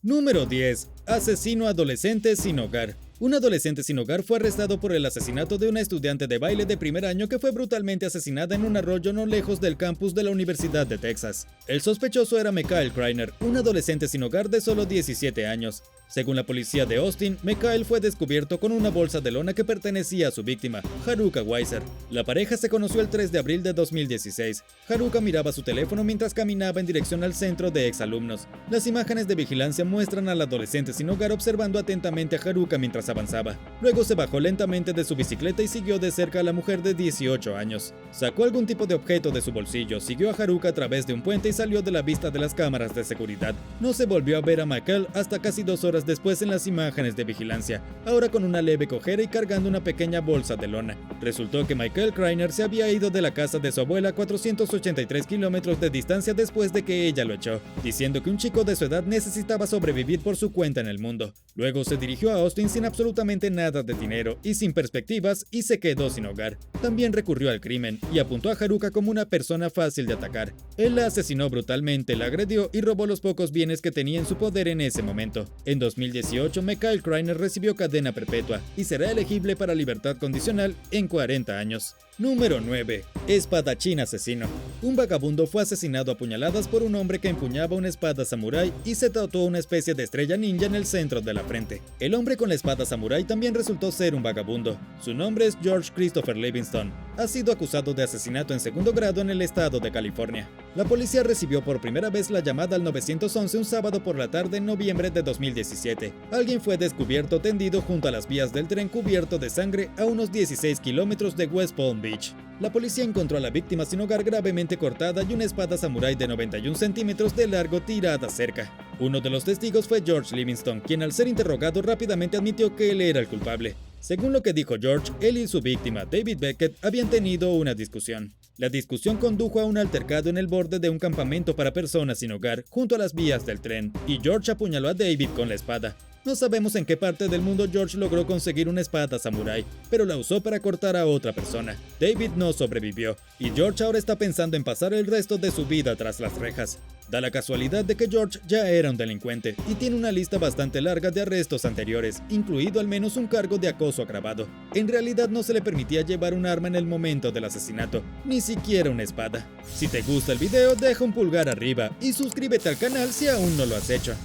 Número 10. Asesino adolescente sin hogar. Un adolescente sin hogar fue arrestado por el asesinato de una estudiante de baile de primer año que fue brutalmente asesinada en un arroyo no lejos del campus de la Universidad de Texas. El sospechoso era Mikael Kreiner, un adolescente sin hogar de solo 17 años. Según la policía de Austin, Mikael fue descubierto con una bolsa de lona que pertenecía a su víctima, Haruka Weiser. La pareja se conoció el 3 de abril de 2016. Haruka miraba su teléfono mientras caminaba en dirección al centro de exalumnos. Las imágenes de vigilancia muestran al adolescente sin hogar observando atentamente a Haruka mientras avanzaba. Luego se bajó lentamente de su bicicleta y siguió de cerca a la mujer de 18 años. Sacó algún tipo de objeto de su bolsillo, siguió a Haruka a través de un puente y salió de la vista de las cámaras de seguridad. No se volvió a ver a Mikael hasta casi 2 horas después en las imágenes de vigilancia, ahora con una leve cojera y cargando una pequeña bolsa de lona. Resultó que Mikael Kreiner se había ido de la casa de su abuela a 483 kilómetros de distancia después de que ella lo echó, diciendo que un chico de su edad necesitaba sobrevivir por su cuenta en el mundo. Luego se dirigió a Austin sin absolutamente nada de dinero y sin perspectivas y se quedó sin hogar. También recurrió al crimen y apuntó a Haruka como una persona fácil de atacar. Él la asesinó brutalmente, la agredió y robó los pocos bienes que tenía en su poder en ese momento. En 2018, Mikael Kreiner recibió cadena perpetua y será elegible para libertad condicional en 40 años. Número 9. Espadachín asesino. Un vagabundo fue asesinado a puñaladas por un hombre que empuñaba una espada samurái y se tatuó una especie de estrella ninja en el centro de la frente. El hombre con la espada samurái también resultó ser un vagabundo. Su nombre es George Christopher Livingston. Ha sido acusado de asesinato en segundo grado en el estado de California. La policía recibió por primera vez la llamada al 911 un sábado por la tarde en noviembre de 2017. Alguien fue descubierto tendido junto a las vías del tren cubierto de sangre a unos 16 kilómetros de West Palm Beach. La policía encontró a la víctima sin hogar gravemente cortada y una espada samurái de 91 centímetros de largo tirada cerca. Uno de los testigos fue George Livingston, quien al ser interrogado rápidamente admitió que él era el culpable. Según lo que dijo George, él y su víctima, David Beckett, habían tenido una discusión. La discusión condujo a un altercado en el borde de un campamento para personas sin hogar, junto a las vías del tren, y George apuñaló a David con la espada. No sabemos en qué parte del mundo George logró conseguir una espada samurái, pero la usó para cortar a otra persona. David no sobrevivió, y George ahora está pensando en pasar el resto de su vida tras las rejas. Da la casualidad de que George ya era un delincuente y tiene una lista bastante larga de arrestos anteriores, incluido al menos un cargo de acoso agravado. En realidad no se le permitía llevar un arma en el momento del asesinato, ni siquiera una espada. Si te gusta el video, deja un pulgar arriba y suscríbete al canal si aún no lo has hecho.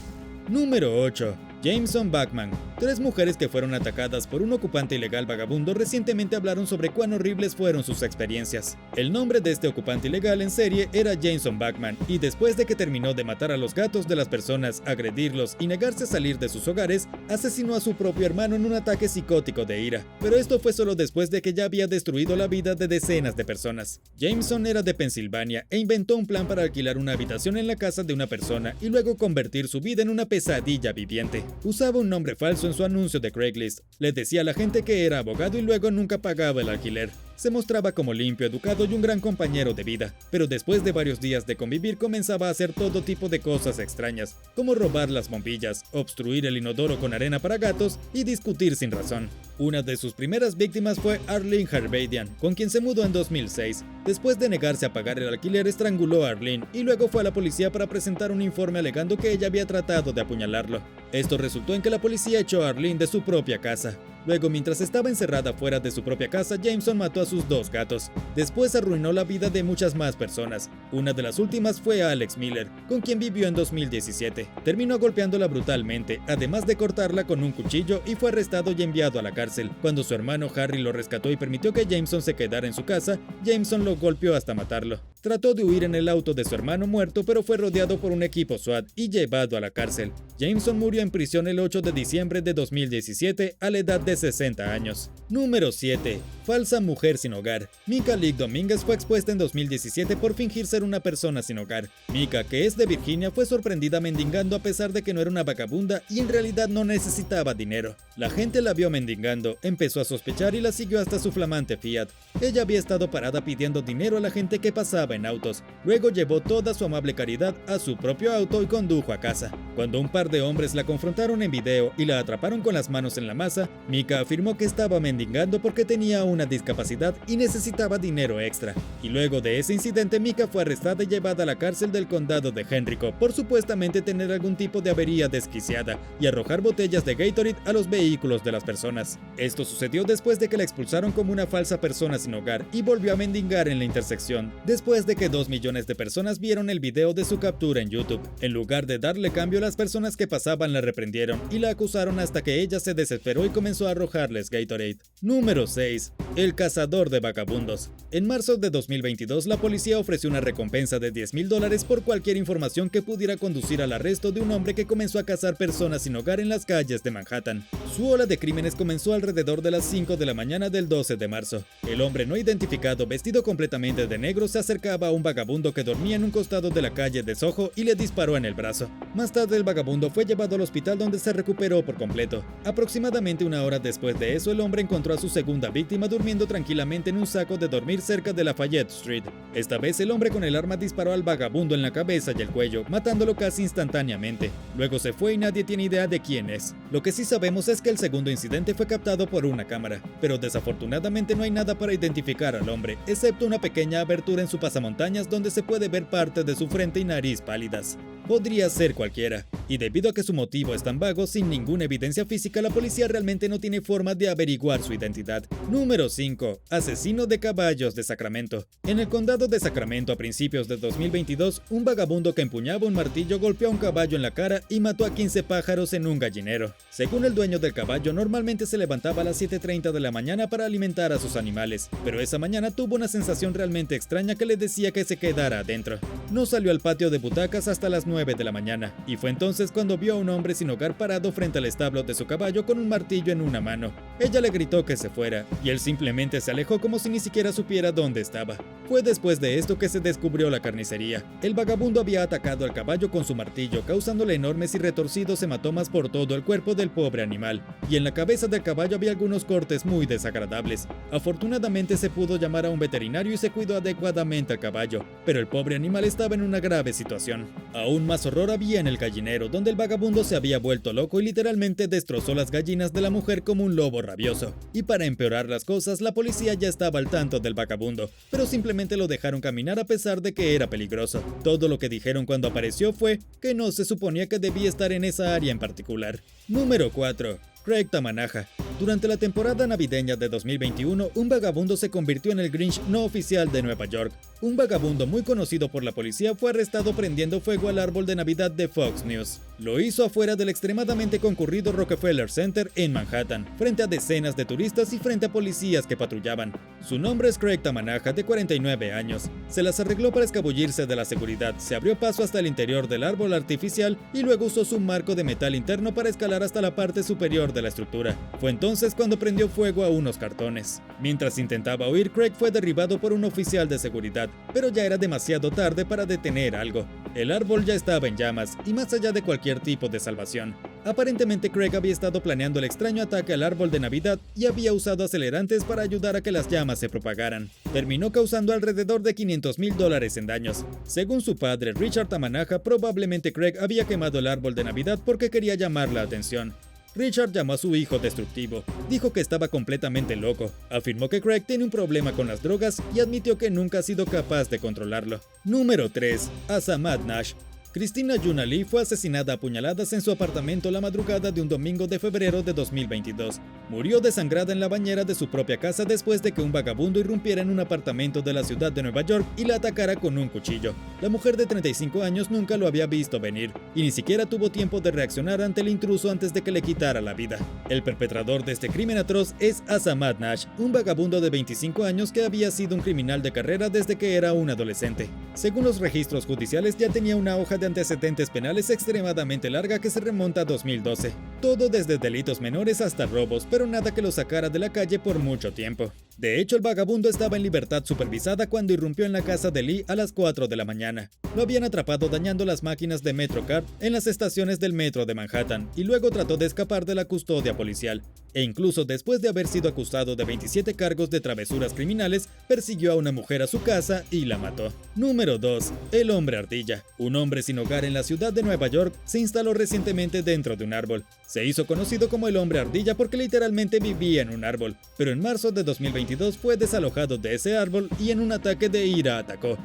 Número 8. Jameson Bachman. 3 mujeres que fueron atacadas por un ocupante ilegal vagabundo recientemente hablaron sobre cuán horribles fueron sus experiencias. El nombre de este ocupante ilegal en serie era Jameson Bachman, y después de que terminó de matar a los gatos de las personas, agredirlos y negarse a salir de sus hogares, asesinó a su propio hermano en un ataque psicótico de ira. Pero esto fue solo después de que ya había destruido la vida de decenas de personas. Jameson era de Pensilvania e inventó un plan para alquilar una habitación en la casa de una persona y luego convertir su vida en una pesadilla viviente. Usaba un nombre falso en su anuncio de Craigslist, le decía a la gente que era abogado y luego nunca pagaba el alquiler. Se mostraba como limpio, educado y un gran compañero de vida, pero después de varios días de convivir comenzaba a hacer todo tipo de cosas extrañas, como robar las bombillas, obstruir el inodoro con arena para gatos y discutir sin razón. Una de sus primeras víctimas fue Arlene Harbadian, con quien se mudó en 2006. Después de negarse a pagar el alquiler, estranguló a Arlene y luego fue a la policía para presentar un informe alegando que ella había tratado de apuñalarlo. Esto resultó en que la policía echó a Arlene de su propia casa. Luego, mientras estaba encerrada fuera de su propia casa, Jameson mató a sus 2 gatos. Después arruinó la vida de muchas más personas. Una de las últimas fue Alex Miller, con quien vivió en 2017. Terminó golpeándola brutalmente, además de cortarla con un cuchillo, y fue arrestado y enviado a la cárcel. Cuando su hermano Harry lo rescató y permitió que Jameson se quedara en su casa, Jameson lo golpeó hasta matarlo. Trató de huir en el auto de su hermano muerto, pero fue rodeado por un equipo SWAT y llevado a la cárcel. Jameson murió en prisión el 8 de diciembre de 2017 a la edad de 60 años. Número 7. Falsa mujer sin hogar. Mika Leigh Domínguez fue expuesta en 2017 por fingir ser una persona sin hogar. Mika, que es de Virginia, fue sorprendida mendigando a pesar de que no era una vagabunda y en realidad no necesitaba dinero. La gente la vio mendigando, empezó a sospechar y la siguió hasta su flamante Fiat. Ella había estado parada pidiendo dinero a la gente que pasaba en autos. Luego llevó toda su amable caridad a su propio auto y condujo a casa. Cuando un par de hombres la confrontaron en video y la atraparon con las manos en la masa, Mika afirmó que estaba mendigando porque tenía una discapacidad y necesitaba dinero extra. Y luego de ese incidente, Mika fue arrestada y llevada a la cárcel del condado de Henrico por supuestamente tener algún tipo de avería desquiciada y arrojar botellas de Gatorade a los vehículos de las personas. Esto sucedió después de que la expulsaron como una falsa persona sin hogar y volvió a mendigar en la intersección, después de que 2 millones de personas vieron el video de su captura en YouTube. En lugar de darle cambio, las personas que pasaban la reprendieron y la acusaron hasta que ella se desesperó y comenzó a arrojarles Gatorade. Número 6. El cazador de vagabundos. En marzo de 2022, la policía ofreció una recompensa de $10,000 por cualquier información que pudiera conducir al arresto de un hombre que comenzó a cazar personas sin hogar en las calles de Manhattan. Su ola de crímenes comenzó alrededor de las 5 de la mañana del 12 de marzo. El hombre no identificado, vestido completamente de negro, se acercaba a un vagabundo que dormía en un costado de la calle de Soho y le disparó en el brazo. Más tarde, el vagabundo fue llevado al hospital donde se recuperó por completo. Aproximadamente una hora después de eso, el hombre encontró a su segunda víctima durmiendo tranquilamente en un saco de dormir cerca de Lafayette Street. Esta vez, el hombre con el arma disparó al vagabundo en la cabeza y el cuello, matándolo casi instantáneamente. Luego se fue y nadie tiene idea de quién es. Lo que sí sabemos es que el segundo incidente fue captado por una cámara, pero desafortunadamente no hay nada para identificar al hombre, excepto una pequeña abertura en su pasamontañas donde se puede ver parte de su frente y nariz pálidas. Podría ser cualquiera, y debido a que su motivo es tan vago, sin ninguna evidencia física, la policía realmente no tiene forma de averiguar su identidad. Número 5. Asesino de caballos de Sacramento. En el condado de Sacramento, a principios de 2022, un vagabundo que empuñaba un martillo golpeó a un caballo en la cara y mató a 15 pájaros en un gallinero. Según el dueño del caballo, normalmente se levantaba a las 7:30 de la mañana para alimentar a sus animales, pero esa mañana tuvo una sensación realmente extraña que le decía que se quedara adentro. No salió al patio de butacas hasta las 9 de la mañana, y fue entonces cuando vio a un hombre sin hogar parado frente al establo de su caballo con un martillo en una mano. Ella le gritó que se fuera, y él simplemente se alejó como si ni siquiera supiera dónde estaba. Fue después de esto que se descubrió la carnicería. El vagabundo había atacado al caballo con su martillo, causándole enormes y retorcidos hematomas por todo el cuerpo del pobre animal, y en la cabeza del caballo había algunos cortes muy desagradables. Afortunadamente se pudo llamar a un veterinario y se cuidó adecuadamente al caballo, pero el pobre animal estaba en una grave situación. Aún más horror había en el gallinero, donde el vagabundo se había vuelto loco y literalmente destrozó las gallinas de la mujer como un lobo rabioso. Y para empeorar las cosas, la policía ya estaba al tanto del vagabundo, pero simplemente lo dejaron caminar a pesar de que era peligroso. Todo lo que dijeron cuando apareció fue que no se suponía que debía estar en esa área en particular. Número 4. Craig Tamanaha. Durante la temporada navideña de 2021, un vagabundo se convirtió en el Grinch no oficial de Nueva York. Un vagabundo muy conocido por la policía fue arrestado prendiendo fuego al árbol de Navidad de Fox News. Lo hizo afuera del extremadamente concurrido Rockefeller Center en Manhattan, frente a decenas de turistas y frente a policías que patrullaban. Su nombre es Craig Tamanaha, de 49 años. Se las arregló para escabullirse de la seguridad, se abrió paso hasta el interior del árbol artificial y luego usó su marco de metal interno para escalar hasta la parte superior de la estructura. Fue entonces cuando prendió fuego a unos cartones. Mientras intentaba huir, Craig fue derribado por un oficial de seguridad, pero ya era demasiado tarde para detener algo. El árbol ya estaba en llamas y más allá de cualquier tipo de salvación. Aparentemente Craig había estado planeando el extraño ataque al árbol de Navidad y había usado acelerantes para ayudar a que las llamas se propagaran. Terminó causando alrededor de $500,000 en daños. Según su padre, Richard Tamanaha, probablemente Craig había quemado el árbol de Navidad porque quería llamar la atención. Richard llamó a su hijo destructivo. Dijo que estaba completamente loco. Afirmó que Craig tiene un problema con las drogas y admitió que nunca ha sido capaz de controlarlo. Número 3. Asamat Nash. Christina Yuna Lee fue asesinada a puñaladas en su apartamento la madrugada de un domingo de febrero de 2022. Murió desangrada en la bañera de su propia casa después de que un vagabundo irrumpiera en un apartamento de la ciudad de Nueva York y la atacara con un cuchillo. La mujer de 35 años nunca lo había visto venir y ni siquiera tuvo tiempo de reaccionar ante el intruso antes de que le quitara la vida. El perpetrador de este crimen atroz es Asamat Nash, un vagabundo de 25 años que había sido un criminal de carrera desde que era un adolescente. Según los registros judiciales, ya tenía una hoja de antecedentes penales extremadamente larga que se remonta a 2012. Todo desde delitos menores hasta robos, pero nada que lo sacara de la calle por mucho tiempo. De hecho, el vagabundo estaba en libertad supervisada cuando irrumpió en la casa de Lee a las 4 de la mañana. Lo habían atrapado dañando las máquinas de MetroCard en las estaciones del metro de Manhattan y luego trató de escapar de la custodia policial. E incluso después de haber sido acusado de 27 cargos de travesuras criminales, persiguió a una mujer a su casa y la mató. Número 2. El hombre ardilla. Un hombre sin hogar en la ciudad de Nueva York se instaló recientemente dentro de un árbol. Se hizo conocido como el hombre ardilla porque literalmente vivía en un árbol, pero en marzo de 2022 fue desalojado de ese árbol y en un ataque de ira atacó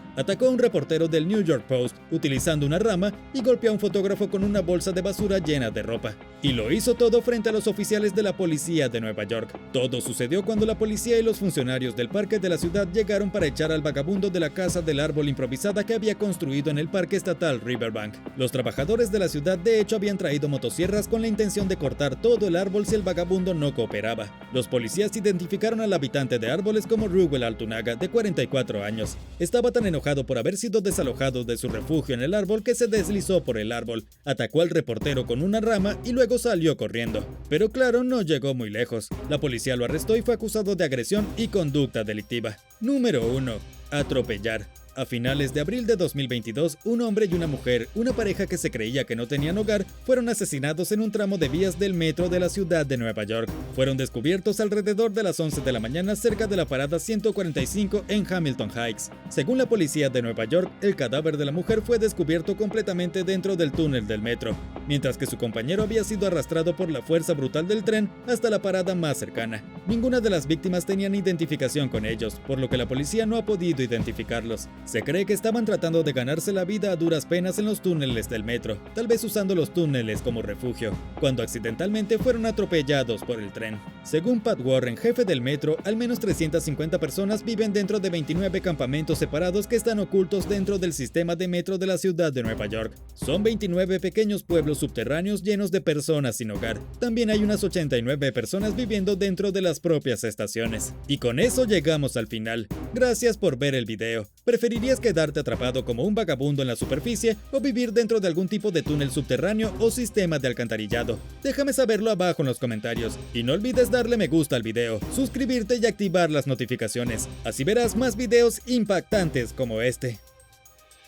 a un reportero del New York Post utilizando una rama y golpeó a un fotógrafo con una bolsa de basura llena de ropa. Y lo hizo todo frente a los oficiales de la policía de Nueva York. Todo sucedió cuando la policía y los funcionarios del parque de la ciudad llegaron para echar al vagabundo de la casa del árbol improvisada que había construido en el parque estatal Riverbank. Los trabajadores de la ciudad de hecho habían traído motosierras con la intención de cortar todo el árbol si el vagabundo no cooperaba. Los policías identificaron al habitante de árboles como Ruel Altunaga, de 44 años. Estaba tan enojado por haber sido desalojado de su refugio en el árbol que se deslizó por el árbol, atacó al reportero con una rama y luego salió corriendo. Pero claro, no llegó muy lejos. La policía lo arrestó y fue acusado de agresión y conducta delictiva. Número 1. Atropellar. A finales de abril de 2022, un hombre y una mujer, una pareja que se creía que no tenían hogar, fueron asesinados en un tramo de vías del metro de la ciudad de Nueva York. Fueron descubiertos alrededor de las 11 de la mañana cerca de la parada 145 en Hamilton Heights. Según la policía de Nueva York, el cadáver de la mujer fue descubierto completamente dentro del túnel del metro, mientras que su compañero había sido arrastrado por la fuerza brutal del tren hasta la parada más cercana. Ninguna de las víctimas tenían identificación con ellos, por lo que la policía no ha podido identificarlos. Se cree que estaban tratando de ganarse la vida a duras penas en los túneles del metro, tal vez usando los túneles como refugio, cuando accidentalmente fueron atropellados por el tren. Según Pat Warren, jefe del metro, al menos 350 personas viven dentro de 29 campamentos separados que están ocultos dentro del sistema de metro de la ciudad de Nueva York. Son 29 pequeños pueblos subterráneos llenos de personas sin hogar. También hay unas 89 personas viviendo dentro de las propias estaciones. Y con eso llegamos al final. Gracias por ver el video. ¿Preferirías quedarte atrapado como un vagabundo en la superficie o vivir dentro de algún tipo de túnel subterráneo o sistema de alcantarillado? Déjame saberlo abajo en los comentarios. Y no olvides darle me gusta al video, suscribirte y activar las notificaciones. Así verás más videos impactantes como este.